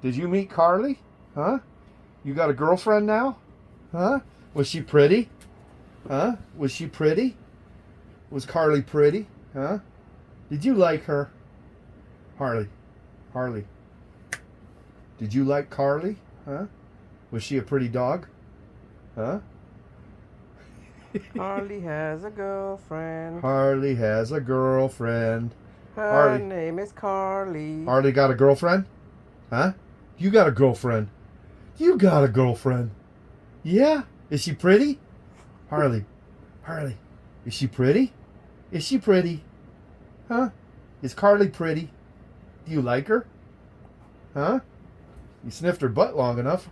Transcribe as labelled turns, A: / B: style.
A: Did you meet Carly? Huh? You got a girlfriend now? Huh? Was she pretty? Huh? Was she pretty? Was Carly pretty? Huh? Did you like her? Harley. Harley. Did you like Carly? Huh? Was she a pretty dog? Huh?
B: Harley has a girlfriend.
A: Harley has a girlfriend.
B: Her
A: Harley.
B: name is Carly.
A: Harley got a girlfriend? Huh? You got a girlfriend. You got a girlfriend. Yeah? Is she pretty? Harley. Harley. Is she pretty? Is she pretty? Huh? Is Carly pretty? Do you like her? Huh? You sniffed her butt long enough.